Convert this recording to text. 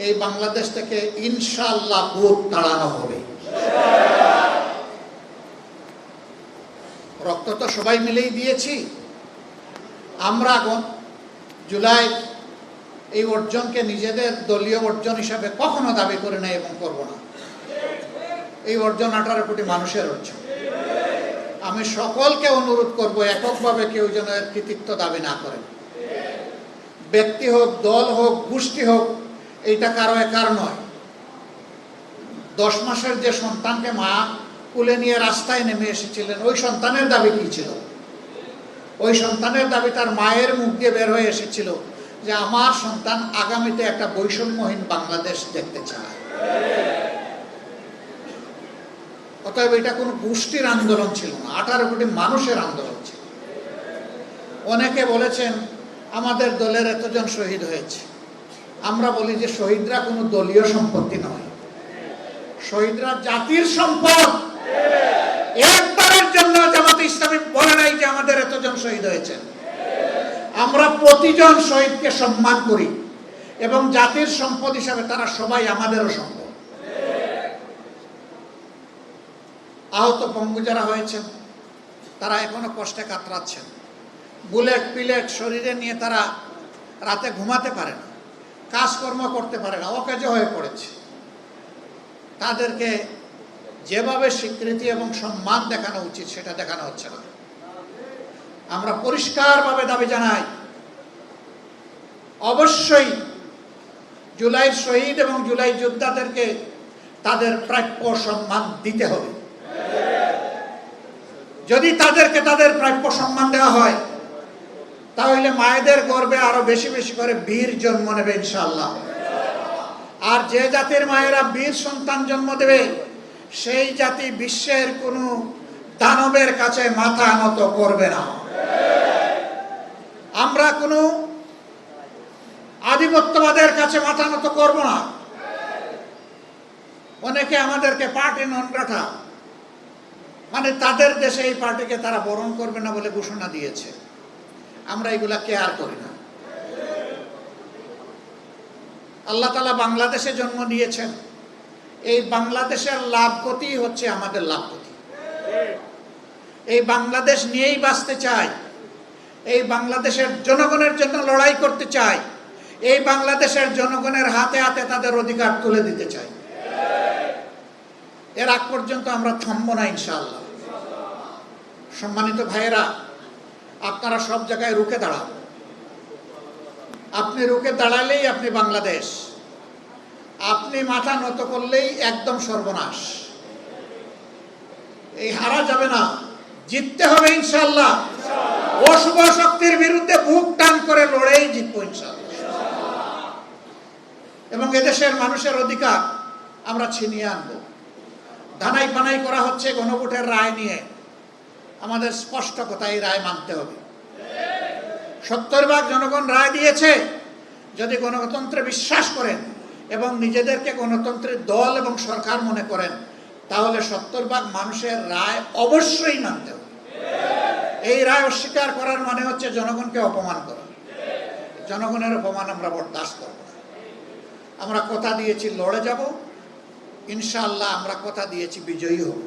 এই বাংলাদেশ থেকে ইনশাআল্লাহ ভূত তাড়ানো হবে। রক্ত তো সবাই মিলেই দিয়েছি। আমরা জুলাই এই অর্জনকে নিজেদের দলীয় অর্জন হিসাবে কখনো দাবি করে নাই এবং করব না। এই অর্জন 18 কোটি মানুষের অর্জন। আমি সকলকে অনুরোধ করব, এককভাবে কেউ যেন এর কৃতিত্ব দাবি না করেন। ব্যক্তি হোক, দল হোক, গোষ্ঠী হোক, এইটা কারো একার নয়। 10 মাসের যে সন্তানকে মা কুলে নিয়ে রাস্তায় নেমে এসেছিলেন, ওই সন্তানের দাবি কি ছিল? ওই সন্তানের দাবি তার মায়ের মুখ দিয়ে বের হয়ে এসেছিল যে আমার সন্তান আগামীতে একটা বৈষম্যহীন বাংলাদেশ দেখতে চায়। অতএব এটা কোনো গোষ্ঠীর আন্দোলন ছিল না, 18 কোটি মানুষের আন্দোলন ছিল। অনেকে বলেছেন আমাদের দলের এতজন শহীদ হয়েছে। আমরা বলি যে শহীদরা কোনো দলীয় সম্পত্তি নয়, শহীদরা জাতির সম্পদ। একবারের জন্য জামাতে ইসলামী বলে নাই যে আমাদের এতজন শহীদ হয়েছে। আমরা প্রতিজন শহীদকে সম্মান করি এবং জাতির সম্পদ হিসাবে তারা সবাই আমাদেরও সম্পদ। আহত পঙ্গু যারা হয়েছেন তারা এখনো কষ্টে কাতরাচ্ছেন। বুলেট পিলেট শরীরে নিয়ে তারা রাতে ঘুমাতে পারে না, কাজকর্ম করতে পারে না, অকেজ হয়ে পড়েছে। তাদেরকে যেভাবে স্বীকৃতি এবং সম্মান দেখানো উচিত সেটা দেখানো হচ্ছে না। আমরা পরিষ্কারভাবে দাবি জানাই, অবশ্যই জুলাইয়ের শহীদ এবং জুলাই যোদ্ধাদেরকে তাদের প্রাপ্য সম্মান দিতে হবে। যদি তাদেরকে তাদের প্রাপ্য সম্মান দেওয়া হয় তাহলে মায়েদের গর্ভে আরো বেশি বেশি করে বীর জন্ম নেবে ইনশাআল্লাহ। আর যে জাতির মায়েরা বীর সন্তান জন্ম দেবে সেই জাতি বিশ্বের কোনো দানবের কাছে মাথা নত করবে না। আমরা কোনো আধিপত্যবাদের কাছে মাথা নত করব না। অনেকে আমাদেরকে পার্টি নন গ্রাটা, মানে তাদের দেশে এই পার্টিকে তারা বরণ করবে না বলে ঘোষণা দিয়েছে। আমরা এগুলা কেয়ার করি না। আল্লাহ তাআলা বাংলাদেশে জন্ম দিয়েছেন, এই বাংলাদেশের লাভ ক্ষতি হচ্ছে আমাদের লাভ ক্ষতি। এই বাংলাদেশ নিয়েই বাঁচতে চাই, এই বাংলাদেশের জনগণের জন্য লড়াই করতে চাই, এই বাংলাদেশের জনগণের হাতে হাতে তাদের অধিকার তুলে দিতে চাই। এর আগ পর্যন্ত আমরা থামব না ইনশাআল্লাহ। সম্মানিত ভাইয়েরা, আপনারা সব জায়গায় রুখে দাঁড়ান। আপনি রুখে দাঁড়ালেই আপনি বাংলাদেশ, আপনি মাথা নত করলেই একদম সর্বনাশ। এই হারা যাবে না, জিততে হবে ইনশাআল্লাহ। অশুভ শক্তির বিরুদ্ধে বুক টান করে লড়েই জিতবো ইনশাআল্লাহ। এবং এদেশের মানুষের অধিকার আমরা ছিনিয়ে আনবো। ধানাই পানাই করা হচ্ছে গণভোটের রায় নিয়ে, আমাদের স্পষ্ট কথা, এই রায় মানতে হবে। 70% জনগণ রায় দিয়েছে। যদি গণতন্ত্রে বিশ্বাস করেন এবং নিজেদেরকে গণতন্ত্রের দল এবং সরকার মনে করেন তাহলে 70% মানুষের রায় অবশ্যই মানতে হবে। এই রায় অস্বীকার করার মানে হচ্ছে জনগণকে অপমান করা। জনগণের অপমান আমরা বরদাস্ত করব না। আমরা কথা দিয়েছি লড়ে যাব ইনশাআল্লাহ, আমরা কথা দিয়েছি বিজয়ী হব।